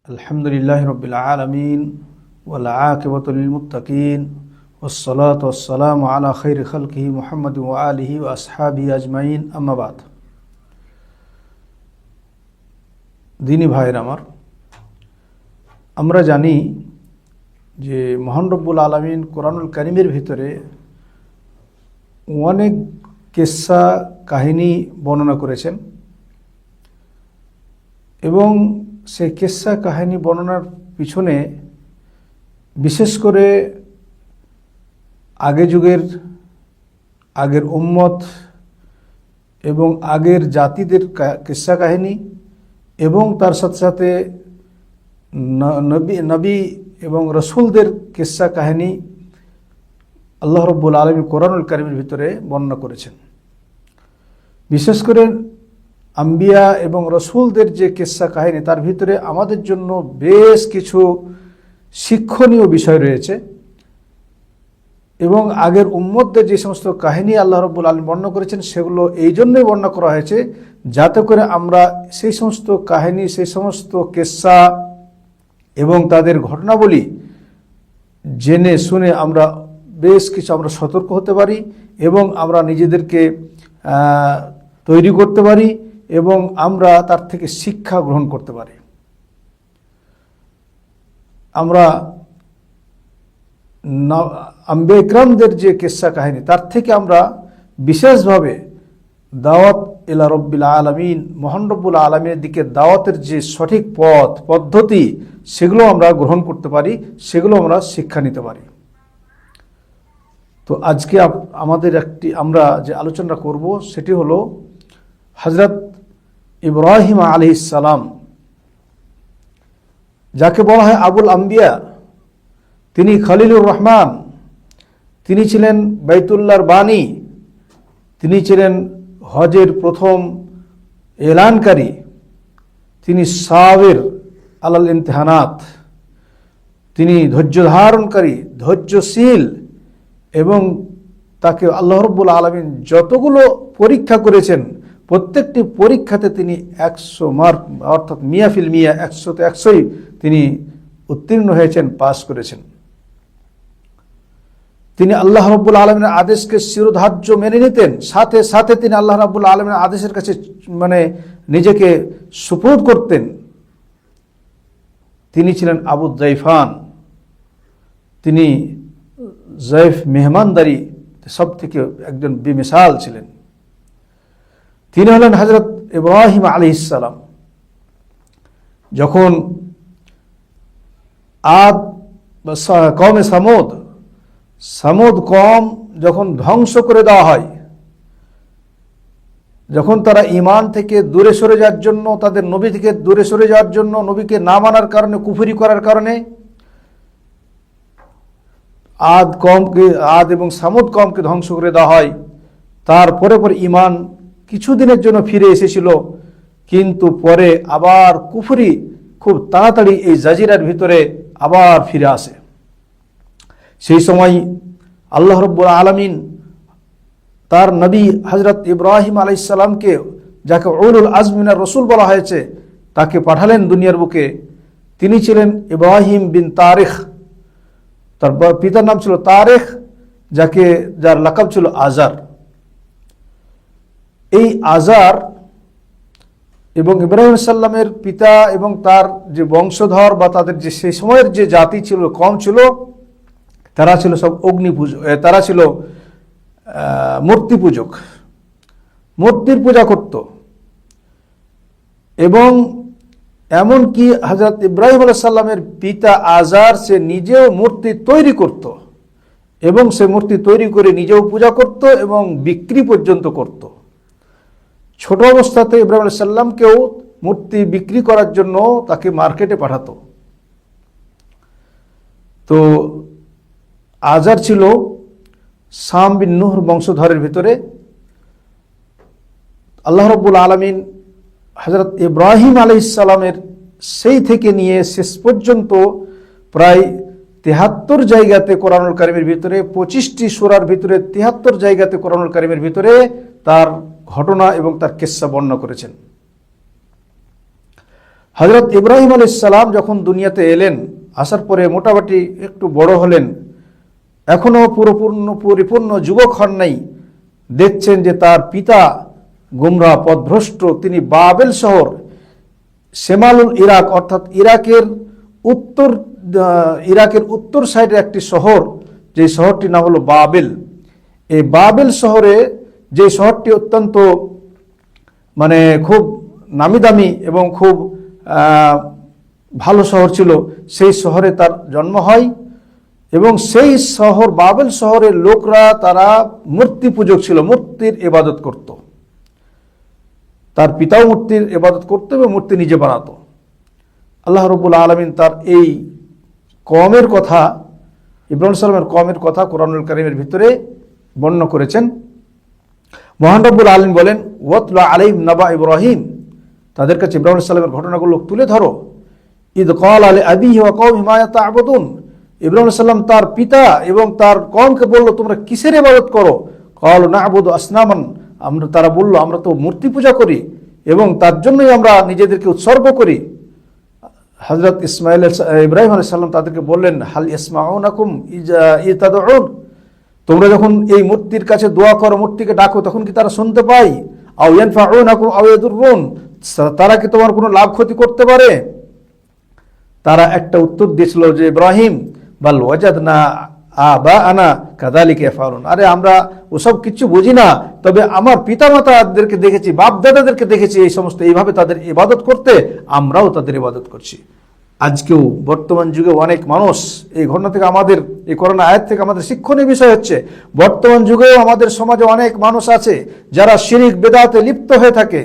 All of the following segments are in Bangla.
আলহামদুলিল্লাহি রাব্বিল আলামিন ওয়াল আকিবাতু লিল মুত্তাকিন ওয়াসসালাতু ওয়াসসালামু আলা খাইরি খালকিহি মুহাম্মাদিন ওয়া আলিহি ওয়া আসহাবিহি আজমাইন, আম্মা বাদ। দিনী ভাইয়ের আমার, আমরা জানি যে মহান রব্বুল আলামিন কোরআনুল কারীমের ভিতরে অনেক কিসসা কাহিনী বর্ণনা করেছেন এবং সেই কিসসা কাহিনী বর্ণনার পিছনে বিশেষ করে আগের উম্মত এবং আগের জাতিদের কিসসা কাহিনী এবং তার সাথে সাথে নবী এবং রসুলদের কিসসা কাহিনী আল্লাহ রাব্বুল আলামিন কোরআনুল কারীমের ভিতরে বর্ণনা করেছেন। বিশেষ করে আম্বিয়া এবং রসুলদের যে কিসসা কাহিনী, তার ভিতরে আমাদের জন্য বেশ কিছু শিক্ষণীয় বিষয় রয়েছে এবং আগের উম্মতদের যে সমস্ত কাহিনী আল্লাহ রাব্বুল আলামিন বর্ণনা করেছেন সেগুলো এই জন্যই বর্ণনা করা হয়েছে যাতে করে আমরা সেই সমস্ত কাহিনী, সেই সমস্ত কিসসা এবং তাদের ঘটনাবলী জেনে শুনে আমরা বেশ কিছু সতর্ক হতে পারি এবং আমরা নিজেদেরকে তৈরি করতে পারি এবং আমরা তার থেকে শিক্ষা গ্রহণ করতে পারি। আমরা আম্বিয়া ইকরামদের যে কিসসা কাহিনী, তার থেকে আমরা বিশেষভাবে দাওয়াত ইলা রব্বিল আলামিন, মহান রব্বুল আলামিনের দিকে দাওয়াতের যে সঠিক পদ্ধতি সেগুলো আমরা গ্রহণ করতে পারি, সেগুলো আমরা শিক্ষা নিতে পারি। তো আজকে আমরা যে আলোচনা করব সেটি হলো হযরত ইব্রাহিম আলাইহিস সালাম, যাকে বলা হয় আবুল আম্বিয়া। তিনি খলিলুর রহমান, তিনি ছিলেন বাইতুল্লাহর বাণী, তিনি ছিলেন হজের প্রথম এলানকারী, তিনি সাবির আলাল ইমতিহানাত, তিনি ধৈর্য ধারণকারী, ধৈর্যশীল এবং তাকে আল্লাহ রাব্বুল আলামিন যতগুলো পরীক্ষা করেছেন প্রত্যেকটি পরীক্ষাতে তিনি 100 মার্ক অর্থাৎ 100% 100তে 100ই তিনি উত্তীর্ণ হয়েছেন, পাস করেছেন। তিনি আল্লাহ রাব্বুল আলামিনের আদেশকে শিরোধার্য মেনে নিতেন, সাথে সাথে তিনি আল্লাহ রাব্বুল আলামিনের আদেশের কাছে নিজেকে সুপুর্দ করতেন। তিনি ছিলেন আবু যাইফান, তিনি যাইফ মেহমানদারি সব থেকে একজন বেমিসাল ছিলেন। তিনি হলেন হযরত ইব্রাহিম আলাইহিস সালাম। যখন কওমে সামুদ কওম যখন ধ্বংস করে দেওয়া হয়, যখন তারা ঈমান থেকে দূরে সরে যাওয়ার জন্য, তাদের নবী থেকে দূরে সরে যাওয়ার জন্য, নবীকে না মানার কারণে, কুফরি করার কারণে আদ এবং সামুদ কওমকে ধ্বংস করে দেওয়া হয়, তারপরে ঈমান কিছুদিনের জন্য ফিরে এসেছিল, কিন্তু পরে আবার কুফরি খুব তাড়াতাড়ি এই জাজিরার ভিতরে আবার ফিরে আসে। সেই সময় আল্লাহ রাব্বুল আলামিন তার নবী হযরত ইব্রাহিম আলাইহিস সালামকে, যাকে উলুল আজম মিনার রাসূল বলা হয়েছে, তাকে পাঠালেন দুনিয়ার বুকে। তিনি ছিলেন ইব্রাহিম বিন তারিখ, তার পিতার নাম ছিল তারিখ, যার লাকাব ছিল আজার। এই আজার এবং ইব্রাহিম সাল্লামের পিতা এবং তার যে বংশধর বা তাদের যে সেই সময়ের যে জাতি ছিল, কম ছিল, তারা ছিল সব অগ্নি পূজক, তারা ছিল মূর্তি পূজক, মূর্তির পূজা করত। এবং এমনকি হযরত ইব্রাহিম আলাইহিস সালামের পিতা আজার সে নিজেও মূর্তি তৈরি করত এবং সে মূর্তি তৈরি করে নিজেও পূজা করত এবং বিক্রি পর্যন্ত করত। ছোট অবস্থাতে ইব্রাহিম আলাইহিস সালামকেও মূর্তি বিক্রি করার জন্য তাকে মার্কেটে পাঠাতো। তো আজার ছিল সাম বিন নূহ বংশধরের ভিতরে। আল্লাহ রাব্বুল আলামিন হযরত ইব্রাহিম আলাইহিস সালামের সেই থেকে নিয়ে শেষ পর্যন্ত প্রায় 73 জায়গাতে কোরআনুল কারীমের ভিতরে, 25টি সূরার ভিতরে 73 জায়গাতে কোরআনুল কারীমের ভিতরে তার ঘটনা এবং তার কিসসা বর্ণনা করেছেন। হযরত ইব্রাহিম আলাইহিস সালাম যখন দুনিয়াতে এলেন, আসার পরে মোটামুটি একটু বড় হলেন, এখনো পরিপূর্ণ যুবক হন নাই, দেখছেন যে তার পিতা গুমরাহ পথভ্রষ্ট। তিনি বাবেল শহর, শেমালুল ইরাক অর্থাৎ ইরাকের উত্তর সাইডে একটি শহর, যে শহরটির নাম হলো বাবেল। এই বাবেল শহরে, যে শহরটি অত্যন্ত মানে খুব নামি দামি এবং খুব ভালো শহর ছিল, সেই শহরে তার জন্ম হয়। এবং সেই শহর, বাবেল শহরের লোকরা তারা মূর্তি পূজক ছিল, মূর্তির ইবাদত করত। তার পিতাও মূর্তির ইবাদত করত এবং মূর্তি নিজে বানাতো। আল্লাহ রাব্বুল আলামিন তার এই কওমের কথা, ইব্রাহিম সালামের কওমের কথা কোরআনুল কারীমের ভিতরে বর্ণনা করেছেন। মহান রব্বুল আলামিন বলেন, ওয়াতলু আলাইহিম নাবা ইব্রাহিম, তাদের কাছে ইব্রাহিম সালামের ঘটনাগুলো তুলে ধরো। ইদ ক্বালা লিআবিহি ওয়া কওমিহি মা তা'বুদুন, ইব্রাহিম সাল্লাম তার পিতা এবং তার কওমকে বলল, তোমরা কিসের ইবাদত করো? ক্বালু না'বুদু আসনামান, তারা বলল আমরা তো মূর্তি পূজা করি এবং তার জন্যই আমরা নিজেদেরকে উৎসর্গ করি। হযরত ইব্রাহিম আলাইহিস সালাম তাদেরকে বললেন, হাল ইয়াসমাউনাকুম ইয তাদউন, তোমরা যখন এই মূর্তির কাছে দোয়া করো, মূর্তিকে ডাকো, তখন কি তারা শুনতে পায়? আও ইয়ানফাউনাকুম আও ইয়াদুররুন, তারা কি তোমার কোনো লাভ ক্ষতি করতে পারে? তারা একটা উত্তর দিয়েছিল যে, ইব্রাহিম বাল ওয়াজাদনা আবাআনা কাযালিকা ইয়াফআলুন, আরে আমরা ওসব কিছু বুঝি না, তবে আমার পিতামাতাদেরকে দেখেছি, বাপ দাদাদেরকে দেখেছি এই সমস্ত এইভাবে তাদের ইবাদত করতে, আমরাও তাদের ইবাদত করছি। আজকেও বর্তমান যুগে অনেক মানুষ, এই ঘটনা থেকে আমাদের, এই করোনা আয়াত থেকে আমাদের শিক্ষণীয় বিষয় হচ্ছে, বর্তমান যুগেও আমাদের সমাজে অনেক মানুষ আছে যারা শিরিক বেদাতে লিপ্ত হয়ে থাকে,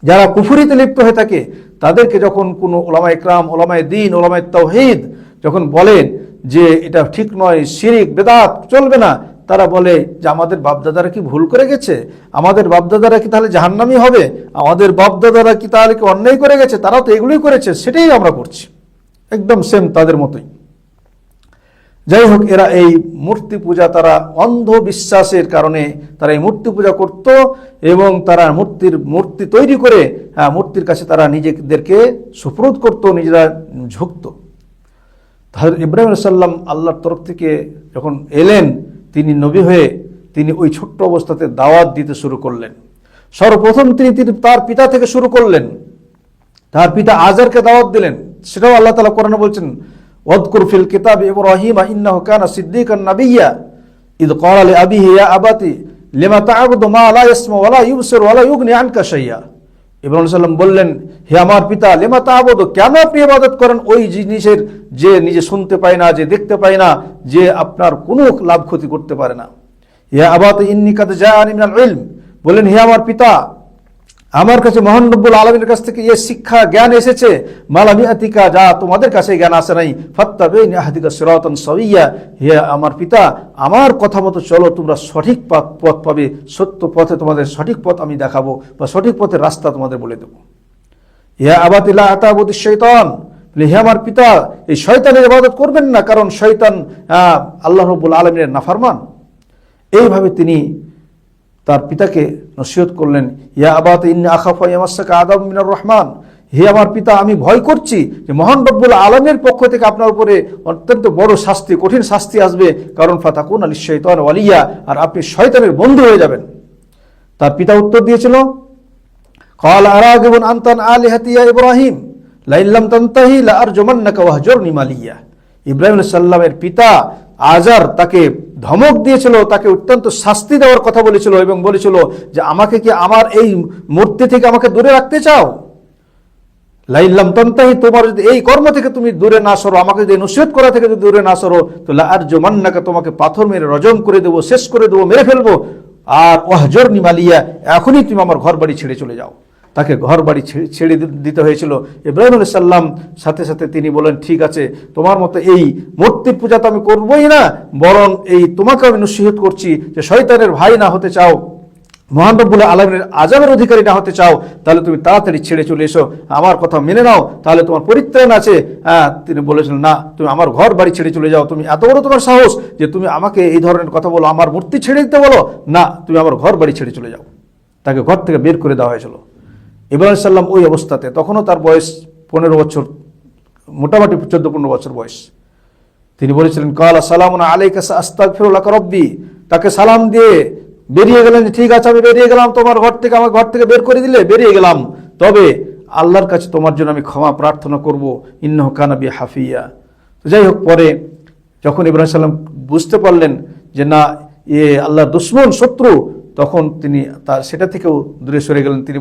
যারা কুফরিতে লিপ্ত হয়ে থাকে। তাদেরকে যখন কোনো ওলামায়ে ইকরাম, ওলামায়ে দ্বীন, ওলামায়ে তাওহীদ যখন বলেন যে এটা ঠিক নয়, শিরিক বেদাত চলবে না, তারা বলে যে আমাদের বাপদাদারা কি ভুল করে গেছে? আমাদের বাপদাদারা কি তাহলে জাহান্নামী হবে? আমাদের বাপদাদারা কি তাহলে কি অন্যায় করে গেছে? তারাও তো এগুলোই করেছে, সেটাই আমরা করছি, একদম সেম তাদের মতোই। যাই হোক, এরা এই মূর্তি পূজা, তারা অন্ধবিশ্বাসের কারণে তারা এই মূর্তি পূজা করত এবং তারা মূর্তি তৈরি করে মূর্তির কাছে তারা নিজেদেরকে সুপ্রদ করত, নিজেরা ঝুঁকত। হযরত ইব্রাহিম আলাইহিস সালাম আল্লাহর তরফ থেকে যখন এলেন, তিনি নবী হয়ে তিনি ওই ছোট্ট অবস্থাতে দাওয়াত দিতে শুরু করলেন। সর্বপ্রথম তিনি তার পিতা থেকে শুরু করলেন, তার পিতা আজারকে দাওয়াত দিলেন। সেটাও আল্লাহ তাআলা কোরআনে বলছেন, ওয়াযকুর ফিল কিতাবি ইব্রাহিম ইন্নাহু কানা সিদ্দীকান নাবিয়্যা ইয ক্বালা লিআবিহি ইয়া আবাতি লিমা তা'বুদু মা লা ইয়াসমাউ ওয়া লা ইবসিরু ওয়া লা ইউগনি আনকা শাইয়্যা। ইব্রাহিম সাল্লাম বললেন, হে আমার পিতা, লিমা তা'বুদু, কেন আপনি ইবাদত করেন ওই জিনিসের যে নিজে শুনতে পায় না, যে দেখতে পায় না, যে আপনার কোনো লাভ ক্ষতি করতে পারে না। ইয়া আবাতি ইন্নী কাদ জাআনি মিনাল ইলম, বলেন হে আমার পিতা, আমার কাছে মহান রব্বুল আলামিনের কাছ থেকে এই শিক্ষা জ্ঞান এসেছে, মালাম ইয়াতিকা, যা তোমাদের কাছে জ্ঞান আসে নাই। ফাত্তাবিনি আহদিকা সিরাতান সাওয়্যা, হে আমার পিতা, আমার কথা মতো চলো, তোমরা সঠিক পথ পাবে, সত্য পথে তোমাদের সঠিক পথ আমি দেখাবো, বা সঠিক পথের রাস্তা তোমাদের বলে দেবো। ইয়া আবাতি লা তা'বুদিশ শাইতান, হে আমার পিতা, এই শয়তানের ইবাদত করবেন না, কারণ শয়তান আল্লাহ রাব্বুল আলামিনের নাফরমান। এইভাবে তিনি তার পিতাকে নসিহত করলেন। ইয়া আবাতি ইন্নী আখাফু ইয়ামাসসাকা আযাবুম মিনার রহমান, হে আমার পিতা, আমি ভয় করছি যে মহান রব্বুল আলামিনের পক্ষ থেকে আপনার উপরে অত্যন্ত বড় শাস্তি, কঠিন শাস্তি আসবে, কারণ ফাতাকুনা লিশ-শাইতান ওয়ালিয়া, আর আপনি শয়তানের বন্ধু হয়ে যাবেন। তার পিতা উত্তর দিয়েছিল, ক্বালা আরাগিবুন আনতা আন আলিহাতি ইয়া ইব্রাহিম লাইন লাম তানতাহি লাআরজুমান্নাকা ওয়াহজুরনি মালিয়া। ইব্রাহিম আলাইহিস সালামের পিতা আজার তাকে ধমক দিয়েছিল, তাকে অত্যন্ত শাস্তি দেওয়ার কথা বলেছিল এবং বলেছিল যে আমাকে কি আমার এই মূর্তি থেকে আমাকে দূরে রাখতে চাও? লাইন লাম তানতাহি, তোমার যদি এই কর্ম থেকে তুমি দূরে না সরো, আমাকে যদি নসিহত করা থেকে যদি দূরে না সরো, তো লাআরজুমান্নাকা, তোমাকে পাথর মেরে রজম করে দেবো, শেষ করে দেবো, মেরে ফেলবো। আর ওয়াহজুরনি মালিয়া, এখনই তুমি আমার ঘর বাড়ি ছেড়ে চলে যাও। তাকে ঘর বাড়ি ছেড়ে দিতে হয়েছিল। ইব্রাহিম আলাইহিস সালাম সাথে সাথে তিনি বলেন, ঠিক আছে, তোমার মতো এই মূর্তি পূজা তো আমি করবই না, বরং এই তোমাকে আমি নসিহত করছি যে শয়তানের ভাই না হতে চাও, মহান রব্বুল আলামিনের আযাবের অধিকারী না হতে চাও, তাহলে তুমি তাড়াতাড়ি ছেড়ে চলে এসো, আমার কথা মেনে নাও, তাহলে তোমার পরিত্রাণ আছে। তিনি বলেছিলেন, না, তুমি আমার ঘর বাড়ি ছেড়ে চলে যাও, তুমি এত বড় তোমার সাহস যে তুমি আমাকে এই ধরনের কথা বলো, আমার মূর্তি ছেড়ে দিতে বলো, না, তুমি আমার ঘর বাড়ি ছেড়ে চলে যাও। তাকে ঘর থেকে বের করে দেওয়া হয়েছিল। ইব্রাহিম সাল্লাম ওই অবস্থাতে, তখনও তার বয়স 15 বছর, মোটামুটি 14-15 বছর বয়স। তিনি বলেছিলেন কালা সালামুন আলাইকা আস্তাগফিরুল্লাহ রব্বি, তাকে সালাম দিয়ে বেরিয়ে গেলেন, ঠিক আছে আমি বেরিয়ে গেলাম তোমার ঘর থেকে, আমার ঘর থেকে বের করে দিলে বেরিয়ে গেলাম, তবে আল্লাহর কাছে তোমার জন্য আমি ক্ষমা প্রার্থনা করব, ইন্নাহু কানা বি হাফিয়া। তো যাই হোক, পরে যখন ইব্রাহিম সাল্লাম বুঝতে পারলেন যে না এ আল্লাহর দুশমন, শত্রু, তখন তিনি তার সেটা থেকেও দূরে সরে গেলেন। তিনি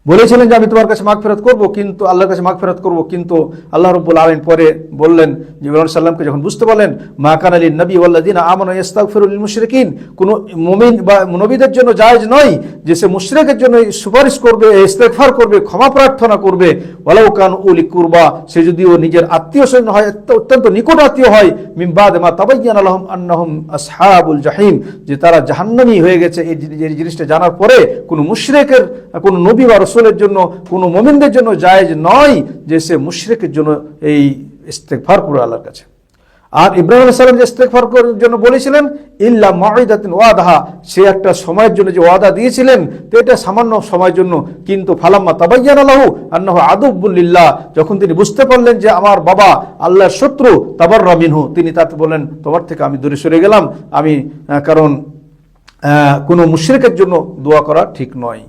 বলেছিলেন যে আমি তোমার কাছে মাগফিরাত করব, কিন্তু আল্লাহর কাছে মাগফিরাত করব, কিন্তু আল্লাহ রাব্বুল আলামিন পরে বললেন যে ইব্রাহিম সাল্লামকে যখন বুঝতে পারলেন মা কানা লিন নবী ওয়াল্লাযিনা আমানু ইস্তাগফিরু লিল মুশরিকিন, কোন মুমিন বা নবীদের জন্য জায়েজ নয় যে সে মুশরিকের জন্য সুপারিশ করবে, ইস্তেগফার করবে, ক্ষমা প্রার্থনা করবে, ওয়ালাউ কান উলি কুরবা, সে যদিও নিজের আত্মীয়স্বজন হয়, অত্যন্ত নিকট আত্মীয় হয়, মিন বাদ মা তাবায়্যানা লাহুম আন্নাহুম আসহাবুল জাহিম, যে তারা জাহান্নামী হয়ে গেছে, এই জিনিসটা জানার পরে কোনো মুশরিকের, কোনো নবী বা রাসূলের জন্য, কোনো মুমিনদের জন্য জায়েজ নয় যে সে মুশরিকের জন্য এই ইস্তেগফার করে আল্লাহর কাছে। আর ইব্রাহিম আলাইহিস সালাম যে ইস্তেগফার করার জন্য বলেছিলেন ইল্লা মাউইদাতুন ওয়াদাহা, সে একটা সময়ের জন্য যে ওয়াদা দিয়েছিলেন, তো এটা সামান্য সময়ের জন্য, কিন্তু ফালাম্মা তাবায়্যানা লাহু আন্নাহু আদুব্বুল লিল্লাহ, যখন তিনি বুঝতে পারলেন যে আমার বাবা আল্লাহর শত্রু, তাবাররা মিনহু, তিনি তাতে বলেন তোমার থেকে আমি দূরে সরে গেলাম, আমি কারণ কোনো মুশরিকের জন্য দোয়া করা ঠিক নয়।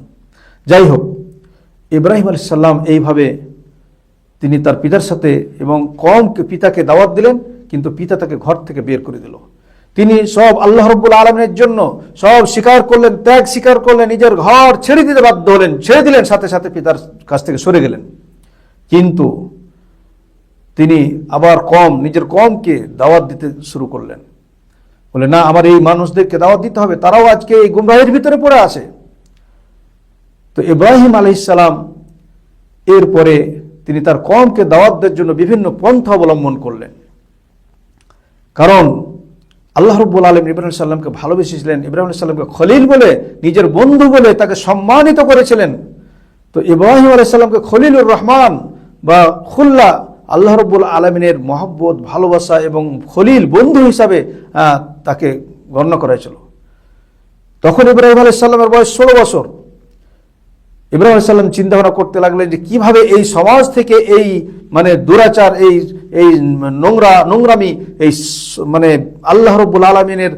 যাই হোক, ইব্রাহিম আলাইহিস সালাম এইভাবে তিনি তার পিতার সাথে এবং পিতাকে দাওয়াত দিলেন, কিন্তু পিতা তাকে ঘর থেকে বের করে দিল। তিনি সব আল্লাহ রাব্বুল আলামিনের জন্য সব স্বীকার করলেন, ত্যাগ স্বীকার করলেন, নিজের ঘর ছেড়ে দিতে বাধ্য হলেন, ছেড়ে দিলেন, সাথে সাথে পিতার কাছ থেকে সরে গেলেন। কিন্তু তিনি আবার নিজের কওমকে দাওয়াত দিতে শুরু করলেন, বলে না আমার এই মানুষদেরকে দাওয়াত দিতে হবে, তারাও আজকে এই গুমরাহির ভিতরে পড়ে আছে। তো ইব্রাহিম আলাইহিস সালাম এরপরে তিনি তার কওমকে দাওয়াত দেওয়ার জন্য বিভিন্ন পন্থা অবলম্বন করলেন, কারণ আল্লাহ রাব্বুল আলামিন ইব্রাহিম আলাইহিস সালামকে ভালোবেসেছিলেন, ইব্রাহিম আলাইহিস সালামকে খলিল বলে, নিজের বন্ধু বলে তাকে সম্মানিত করেছিলেন। তো ইব্রাহিম আলাইহিস সালামকে খলিলুর রহমান বা খুল্লা, আল্লাহ রাব্বুল আলামিনের মহব্বত, ভালোবাসা এবং খলিল, বন্ধু হিসাবে তাকে গণ্য করা হয়েছিল। তখন ইব্রাহিম আলাইহিস সালামের বয়স 16 বছর। ইব্রাহিম আলাইহিস সালাম চিন্তা ভাবনা করতে লাগলেন যে কিভাবে এই সমাজ থেকে এই দুরাচার, এই নোংরামি, এই আল্লাহ রাব্বুল আলামিনের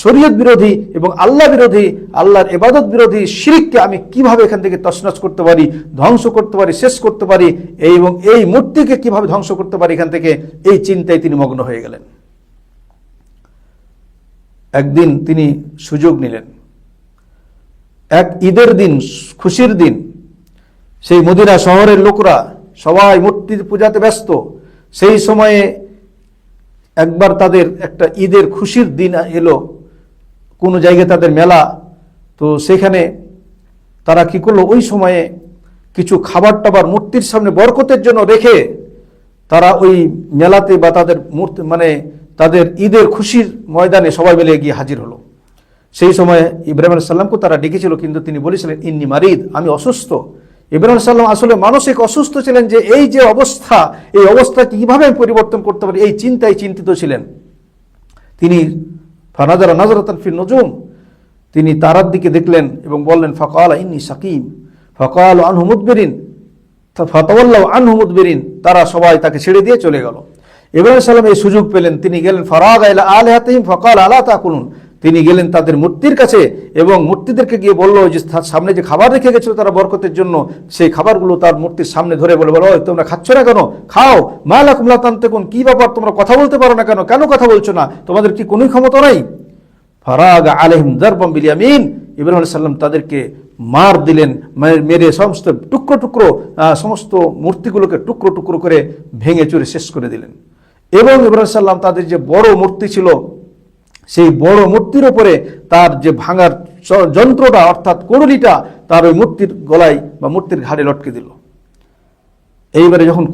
শরীয়ত বিরোধী এবং আল্লাহ বিরোধী, আল্লাহর ইবাদত বিরোধী শিরককে আমি কিভাবে এখান থেকে তছনছ করতে পারি, ধ্বংস করতে পারি, শেষ করতে পারি, এবং এই মূর্তিকে কিভাবে ধ্বংস করতে পারি এখান থেকে, এই চিন্তায় তিনি মগ্ন হয়ে গেলেন। একদিন তিনি সুযোগ নিলেন, এক ঈদের দিন, খুশির দিন, সেই মদিনা শহরের লোকরা সবাই মূর্তির পূজাতে ব্যস্ত, সেই সময়ে একবার তাদের একটা ঈদের খুশির দিন এলো, কোনো জায়গায় তাদের মেলা, তো সেখানে তারা কি করলো, ওই সময়ে কিছু খাবার টাবার মূর্তির সামনে বরকতের জন্য রেখে তারা ওই মেলাতে বা তাদের মূর্তি তাদের ঈদের খুশির ময়দানে সবাই মিলে গিয়ে হাজির হলো। সেই সময় ইব্রাহিম আলাইহিস সালামকে তারা ডেকেছিল, কিন্তু তিনি বলেছিলেন ইন্নী মারিদ, আমি অসুস্থ। ইব্রাহিম আলাইহিস সালাম আসলে মানসিক অসুস্থ ছিলেন, যে এই যে অবস্থা, এই অবস্থাকে কিভাবে আমি পরিবর্তন করতে পারি, এই চিন্তায় চিন্তিত ছিলেন। তিনি ফানাজারা নাজরাতান ফিন নুজুম, তিনি তারার দিকে দেখলেন এবং বললেন ফাকালা ইন্নী সাকিম, ফাকালু আনহু মুদবিরিন, ফাতাওয়াল্লাউ আনহু মুদবিরিন, তারা সবাই তাকে ছেড়ে দিয়ে চলে গেল। ইব্রাহিম আলাইহিস সালাম এই সুযোগ পেলেন, তিনি গেলেন ফারাগা ইলা আলিহাতিহিম ফাকালা আলা তাকুলুন, তিনি গেলেন তাদের মূর্তির কাছে এবং মূর্তিদেরকে গিয়ে বললো যে সামনে যে খাবার রেখে গেছিল তারা বরকতের জন্য, সেই খাবারগুলো তার মূর্তির সামনে ধরে বলে তোমরা খাচ্ছ না কেন, খাও, মা লাকুম লা তানতিকুন, কি ব্যাপার তোমরা কথা বলতে পারো না কেন, কেন কথা বলছো না, তোমাদের কি কোনো ক্ষমতা নাই? ফারাগা আলাইহিম দারবাম বিল ইয়ামিন, ইব্রাহিম আলাইহিস সালাম তাদেরকে মার দিলেন, মেরে সমস্ত টুকরো টুকরো, সমস্ত মূর্তিগুলোকে টুকরো টুকরো করে ভেঙে চুরে শেষ করে দিলেন। এবং ইব্রাহিম আলাইহিস সালাম তাদের যে বড় মূর্তি ছিল, সেই বড় মূর্তির উপরে তার যে ভাঙার যন্ত্রটা অর্থাৎ কুড়ুলিটা তার ওই মূর্তির গলায় বা মূর্তির ঘাড়ে লটকে দিল। এইবারে যখন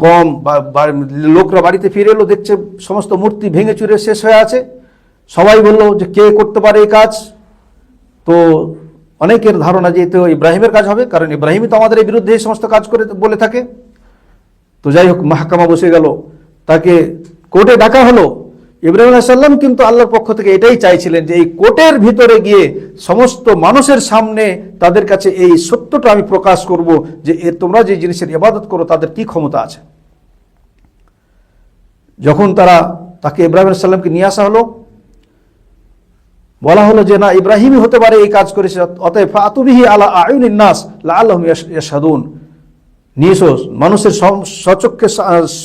লোকরা বাড়িতে ফিরে এলো, দেখছে সমস্ত মূর্তি ভেঙে চুরে শেষ হয়ে আছে। সবাই বলল যে কে করতে পারে এই কাজ? তো অনেকের ধারণা যে তো ইব্রাহিমের কাজ হবে, কারণ ইব্রাহিমই তো আমাদের এই বিরুদ্ধে এই সমস্ত কাজ করে বলে থাকে। তো যাই হোক, মাহকামা বসে গেল, তাকে কোর্টে ডাকা হলো। ইব্রাহিম আলাইহিস সালাম কিন্তু আল্লাহর পক্ষ থেকে এটাই চাইছিলেন যে এই কোটের ভিতরে গিয়ে সমস্ত মানুষের সামনে তাদের কাছে এই সত্যটা আমি প্রকাশ করব যে তোমরা যে জিনিসের ইবাদত করো তাদের কি ক্ষমতা আছে। যখন তাকে ইব্রাহিম আলাইহিস সালামকে নিয়ে আসা হলো, বলা হলো যে না, ইব্রাহিমই হতে পারে এই কাজ করেছে, অতএব ফাতুবিহি আলা আয়ুনিন নাস লাআল্লাহুম ইয়াশহাদুন, নিয়ে এসো, মানুষের সচক্ষে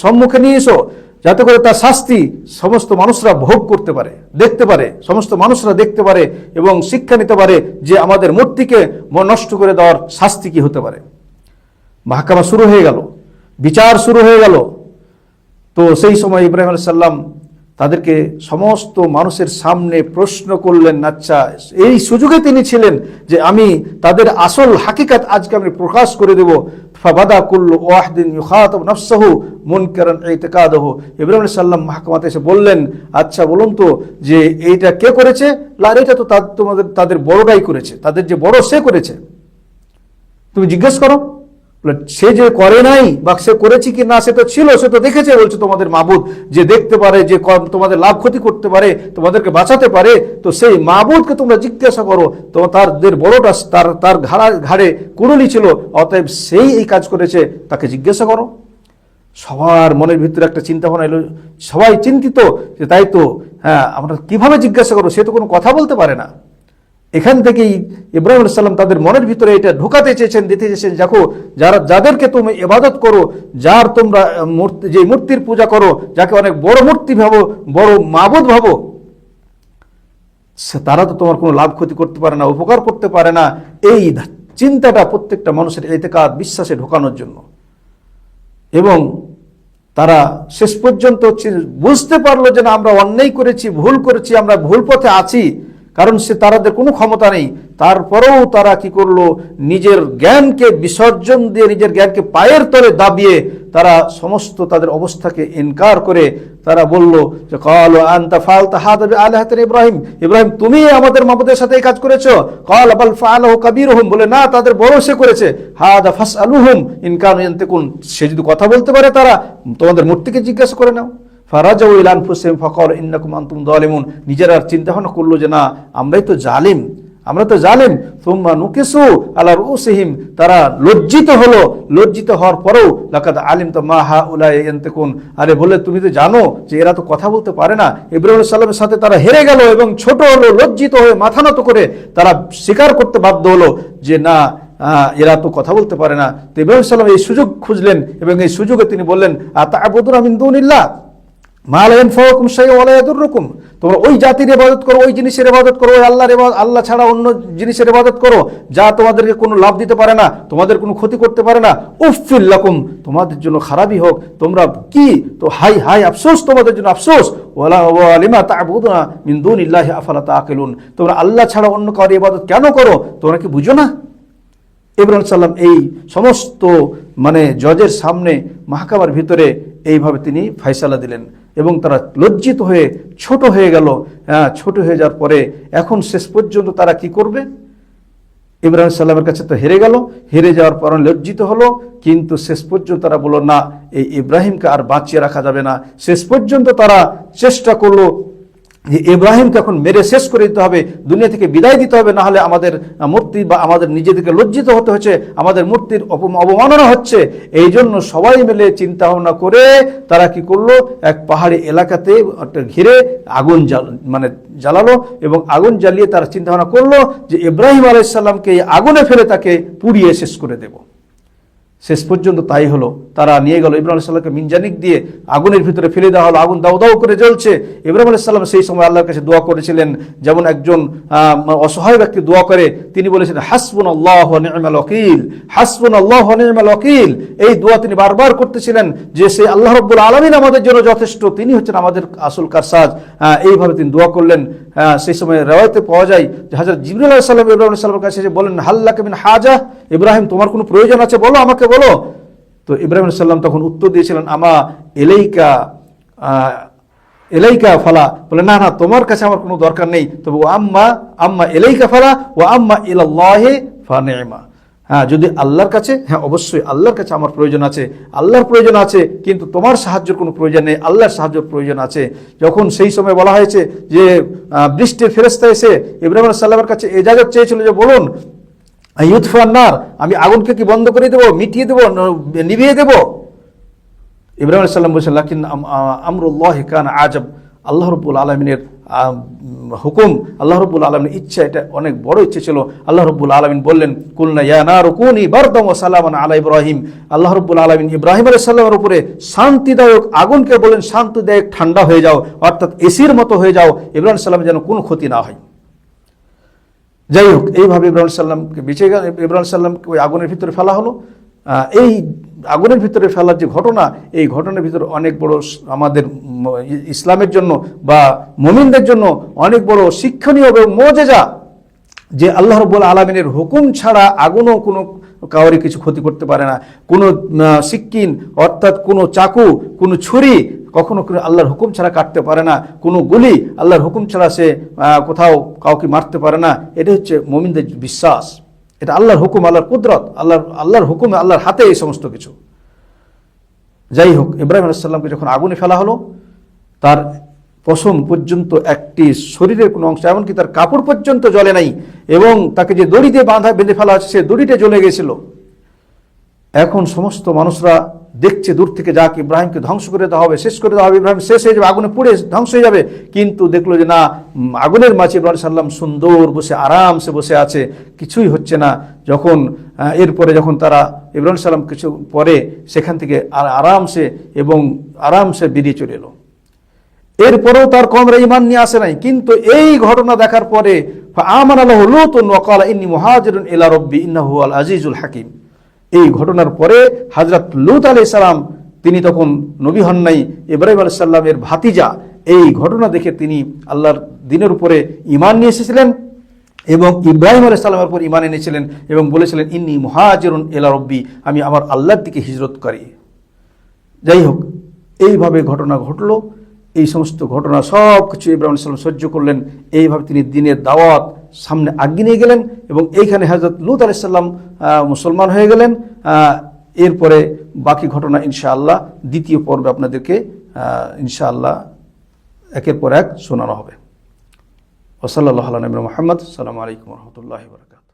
সম্মুখে নিয়ে এসো, যাতে করে তার শাস্তি সমস্ত মানুষরা ভোগ করতে পারে, দেখতে পারে, সমস্ত মানুষরা দেখতে পারে এবং শিক্ষা নিতে পারে যে আমাদের মূর্তিকে নষ্ট করে দেওয়ার শাস্তি কি হতে পারে। মাহকামা শুরু হয়ে গেল, বিচার শুরু হয়ে গেল। তো সেই সময় ইব্রাহিম আলাইহিস সালাম তাদেরকে সমস্ত মানুষের সামনে প্রশ্ন করলেন। আচ্ছা, এই সুযোগে তিনি ছিলেন যে আমি তাদের আসল হাকিকাত আজকে আমি প্রকাশ করে দেব। ফাবাদা কুল্লু ওয়াহদিন ইউখাতাব নাফসাহু মুনকারান ইতিকাদাহু। ইব্রাহিম আলাইহিস সালাম মাহকামাতে এসে বললেন, আচ্ছা বলুন তো যে এইটা কে করেছে? এটা তো তাদের বড়টাই করেছে, তাদের যে বড় সে করেছে, তুমি জিজ্ঞেস করো। সে যে করে নাই বা সে করেছে কি না সে তো ছিল, সে তো দেখেছে, বলছে তোমাদের মাবুদ যে দেখতে পারে, যে তোমাদের লাভ ক্ষতি করতে পারে, তোমাদেরকে বাঁচাতে পারে, তো সেই মাবুদকে তোমরা জিজ্ঞাসা করো। তো তাদের বড়টা তার ঘাড়ে কুড়ুলি ছিল, অতএব সেই এই কাজ করেছে, তাকে জিজ্ঞাসা করো। সবার মনের ভিতরে একটা চিন্তা ভাবনা এলো, সবাই চিন্তিত যে তাই তো, হ্যাঁ আমরা কিভাবে জিজ্ঞাসা করবো, সে তো কোনো কথা বলতে পারে না। এখান থেকেই ইব্রাহিম আলাইহিস সালাম তাদের মনের ভিতরে এটা ঢোকাতে চেয়েছেন, দিতে চেয়েছেন, দেখো যাদেরকে তুমি ইবাদত করো, যার তোমরা যে মূর্তির পূজা করো, যাকে অনেক বড় মূর্তি ভাবো, বড় মাবুদ ভাবো, তারা তো তোমার কোনো লাভ ক্ষতি করতে পারে না, উপকার করতে পারে না। এই চিন্তাটা প্রত্যেকটা মানুষের ইতিকাদ বিশ্বাসে ঢোকানোর জন্য। এবং তারা শেষ পর্যন্ত বুঝতে পারলো যে না, আমরা অন্যায় করেছি, ভুল করেছি, আমরা ভুল পথে আছি, কারণ তাদের কোনো ক্ষমতা নেই। তারপরেও তারা কি করলো, নিজের জ্ঞানকে বিসর্জন দিয়ে, নিজের জ্ঞানকে পায়ের তলে দাবিয়ে তারা সমস্ত তাদের অবস্থাকে ইনকার করে তারা বলল যে ক্বালু আনতা ফাআলতা হাযা বিআলিহাতিনা ইব্রাহিম, ইব্রাহিম তুমি আমাদের মাবুদের সাথে এই কাজ করেছো। ক্বালা বাল ফাআলাহু কাবীরুহুম, বলে না, তাদের বড় সে করেছে। হাযা ফাসআলুহুম ইন কানু ইয়ানতিকুন, সে যদি কথা বলতে পারে তারা তোমাদের মূর্তিকে জিজ্ঞাসা করে নাও। ফারাজাউ ইলা আনফুসিহিম ফাকালু ইন্নাকুম আনতুম যালিমুন, নিজেরা চিন্তা ভাবনা করলো যে না, আমরাই তো জালিম, আমরা তো জালিম। সুম্মা নুকিসু আলা রুসিহিম, তারা লজ্জিত হলো, লজ্জিত হওয়ার পরেও লাকাদ আলিমতা মা হাউলাই ইয়ানতিকুন, আরে বলে তুমি তো জানো যে এরা তো কথা বলতে পারে না। ইব্রাহিম আলাইহিস সালামের সাথে তারা হেরে গেল এবং ছোট হলো, লজ্জিত হয়ে মাথা নত করে তারা স্বীকার করতে বাধ্য হলো যে না, এরা তো কথা বলতে পারে না। তো ইব্রাহিম আলাইহিস সালাম এই সুযোগ খুঁজলেন এবং এই সুযোগে তিনি বললেন, আতা'বুদুনা মিন দুনিল্লাহ মা লা ইয়ানফাউকুম শাইউন ওয়া লা ইয়াদুররুকুম, তোমরা ওই জাতির ইবাদত করো, ওই জিনিসের ইবাদত করো, ওই আল্লাহ ছাড়া অন্য জিনিসের ইবাদত করো যা তোমাদেরকে কোনো লাভ দিতে পারে না, তোমাদের কোনো ক্ষতি করতে পারে না। উফিল লাকুম, তোমাদের জন্য খারাপই হোক, তোমরা কি তো হাই হাই আফসোস, তোমাদের জন্য আফসোস। ওয়া লিমা তা'বুদুনা মিন দুনিল্লাহি আফালা তাআকিলুন, তোমরা আল্লাহ ছাড়া অন্য কারো ইবাদত কেন করো, তোমরা কি বুঝো না? ইব্রাহিম সাল্লাম এই সমস্ত জজের সামনে মাহকামার ভিতরে এইভাবে তিনি ফয়সালা দিলেন এবং তারা লজ্জিত হয়ে ছোট হয়ে গেল। ছোট হয়ে যাওয়ার পরে এখন শেষ পর্যন্ত তারা কি করবে? ইব্রাহিম সাল্লামের কাছে তো হেরে গেল, হেরে যাওয়ার পর লজ্জিত হলো, কিন্তু শেষ পর্যন্ত তারা বলল না, এই ইব্রাহিমকে আর বাঁচিয়ে রাখা যাবে না। শেষ পর্যন্ত তারা চেষ্টা করলো যে ইব্রাহিমকে এখন মেরে শেষ করে দিতে হবে, দুনিয়া থেকে বিদায় দিতে হবে, না হলে আমাদের মূর্তি বা আমাদের নিজেদেরকে লজ্জিত হতে হচ্ছে, আমাদের মূর্তির অবমাননা হচ্ছে। এই জন্য সবাই মিলে চিন্তা ভাবনা করে তারা কি করলো, এক পাহাড়ি এলাকাতে ঘিরে আগুন জ্বালালো এবং আগুন জ্বালিয়ে তারা চিন্তা ভাবনা করলো যে ইব্রাহিম আলাইহিস সালামকে আগুনে ফেলে তাকে পুড়িয়ে শেষ করে দেব। শেষ পর্যন্ত তাই হলো, তারা নিয়ে গেল ইব্রাহিম আলাইহিস সালামকে মিনজানিক দিয়ে আগুনের ভিতরে ফেলে দেওয়া হলো। আগুন দাউ দাউ করে জ্বলছে। ইব্রাহিম আলাইহিস সালাম সেই সময় আল্লাহর কাছে দোয়া করেছিলেন, যেমন একজন অসহায় ব্যক্তি দোয়া করে, তিনি বলেছিলেন হাসবুনাল্লাহু ওয়া নি'মাল ওয়াকিল, হাসবুনাল্লাহু ওয়া নি'মাল ওয়াকিল। এই দোয়া তিনি বারবার করতেছিলেন যে সেই আল্লাহ রাব্বুল আলামিন আমাদের জন্য যথেষ্ট, তিনি হচ্ছেন আমাদের আসল কারসাজ। এইভাবে তিনি দোয়া করলেন। সেই সময় রিওয়ায়াতে পাওয়া যায় যে হযরত জিবরিল আলাইহিস সালাম ইব্রাহিম আলাইহিস সালামের কাছে এসে বলেন, হাল্লাকা মিন হাজা, ইব্রাহিম তোমার কোনো প্রয়োজন আছে বলো, আমাকে বলো। তো ইব্রাহিম আলাইহিস সালাম তখন উত্তর দিয়েছিলেন, আমা এলাইকা ফালা, বলে না না তোমার কাছে আমার কোনো দরকার নেই, তবে আম্মা এলাইকা ফালা ও আম্মা ইলাল্লাহি ফানি'মা, হ্যাঁ, যদি আল্লাহর কাছে, হ্যাঁ অবশ্যই আল্লাহর কাছে আমার প্রয়োজন আছে, আল্লাহর প্রয়োজন আছে, কিন্তু তোমার সাহায্যের কোনো প্রয়োজন নেই, আল্লাহর সাহায্যের প্রয়োজন আছে। যখন সেই সময় বলা হয়েছে যে বৃষ্টির ফেরেশতা এসে ইব্রাহিম আলাইহিস সালামের কাছে ইজাজত চেয়েছিল যে বলুন ইউতফান্নার, আমি আগুনকে কি বন্ধ করে দেবো, মিটিয়ে দেবো, নিভিয়ে দেবো? ইব্রাহিম আলাইহিস সালাম বলছেন লাকিন আমরুল্লাহি কানা আজাব, আল্লাহ রাব্বুল আলামিনের হুকুম, আল্লাহ রাব্বুল আলামিনের ইচ্ছা, এটা অনেক বড় ইচ্ছা ছিল। আল্লাহ রাব্বুল আলামিন বললেন কুলনা ইয়া নারু কুনি বারদাম ওয়া সালামান আলা ইব্রাহিম, আল্লাহ রাব্বুল আলামিন ইব্রাহিম আলাইহিস সালামের উপরে শান্তিদায়ক আগুনকে বলেন শান্তিদায়ক ঠান্ডা হয়ে যাও, অর্থাৎ এসির মতো হয়ে যাও, ইব্রাহিম আলাইহিস সালামের যেন কোনো ক্ষতি না হয়। যাই হোক, এইভাবে ইব্রাহিম আলাইহিস সালামকে বেঁচে গেল, ইব্রাহিম আলাইহিস সালামকে ওই আগুনের ভিতরে ফেলা হলো। এই আগুনের ভিতরে ফেলার যে ঘটনা, এই ঘটনার ভিতরে অনেক বড় আমাদের ইসলামের জন্য বা মুমিনদের জন্য অনেক বড় শিক্ষণীয় এবং মুজিজা, যে আল্লাহ রাব্বুল আলামিনের হুকুম ছাড়া আগুনও কোনো কাউরি কিছু ক্ষতি করতে পারে না। কোনো সিক্কিন অর্থাৎ কোনো চাকু, কোনো ছুরি কখনো কোনো আল্লাহর হুকুম ছাড়া কাটতে পারে না, কোনো গুলি আল্লাহর হুকুম ছাড়া সে কোথাও কাউকে মারতে পারে না। এটা হচ্ছে মুমিনদের বিশ্বাস, এটা আল্লাহর হুকুম, আল্লাহর কুদরত, আল্লাহর হুকুম, আল্লাহর হাতে এই সমস্ত কিছু। যাই হোক, ইব্রাহিম আলাইহিস সালামকে যখন আগুনে ফেলা হলো, তার পশম পর্যন্ত একটি শরীরের কোনো অংশ, এমনকি তার কাপড় পর্যন্ত জ্বলে নাই, এবং তাকে যে দড়ি দিয়ে বেঁধে ফেলা হচ্ছে সে দড়িটা জ্বলে গেছিল। এখন সমস্ত মানুষরা দেখছে দূর থেকে, যাক ইব্রাহিমকে ধ্বংস করে দেওয়া হবে, শেষ করে দেওয়া হবে, ইব্রাহিম শেষ হয়ে যাবে, আগুনে পুড়ে ধ্বংস হয়ে যাবে। কিন্তু দেখলো যে না, আগুনের মাঝে ইব্রাহিম সাল্লাম সুন্দর বসে আরামসে বসে আছে, কিছুই হচ্ছে না। যখন এরপরে যখন তারা ইব্রাহিম সাল্লাম কিছু পরে সেখান থেকে আরামসে বেরিয়ে চলে এলো। এরপরেও তার কওমরা ঈমান নিয়ে আসে নাই, কিন্তু এই ঘটনা দেখার পরে আমানা লাহু লূতুন ওয়া ক্বালা ইন্নী মুহাজিরুন ইলা রাব্বি ইন্নাহু হুয়াল আজিজুল হাকিম। এই ঘটনার পরে হযরত লূত আলাইহিস সালাম, তিনি তখন নবী হন নাই, ইব্রাহিম আলাইহিস সালামের ভাতিজা, এই ঘটনা দেখে তিনি আল্লাহর দ্বীনের উপরে ঈমান নিয়ে এসেছিলেন এবং ইব্রাহিম আলাইহিস সালামের উপর ঈমান এনেছিলেন এবং বলেছিলেন ইন্নী মুহাজিরুন ইলা রাব্বি, আমি আমার আল্লাহর দিকে হিজরত করি। যাই হোক, এইভাবে ঘটনা ঘটলো। এই সমস্ত ঘটনা সব কিছু ইব্রাহিম আলাইহিস সালাম সহ্য করলেন। এইভাবে তিনি দ্বীনের দাওয়াত সামনে আগিয়ে নিয়ে গেলেন এবং এইখানে হযরত লূত আলাইহিস সালাম মুসলমান হয়ে গেলেন। এরপরে বাকি ঘটনা ইনশাআল্লাহ দ্বিতীয় পর্বে আপনাদেরকে ইনশাআল্লাহ একের পর এক শোনানো হবে। ওয়া সাল্লাল্লাহু আলা নবিয়িনা মুহাম্মদ। আসসালামু আলাইকুম ওয়া রাহমাতুল্লাহি ওয়া বারাকাতুহু।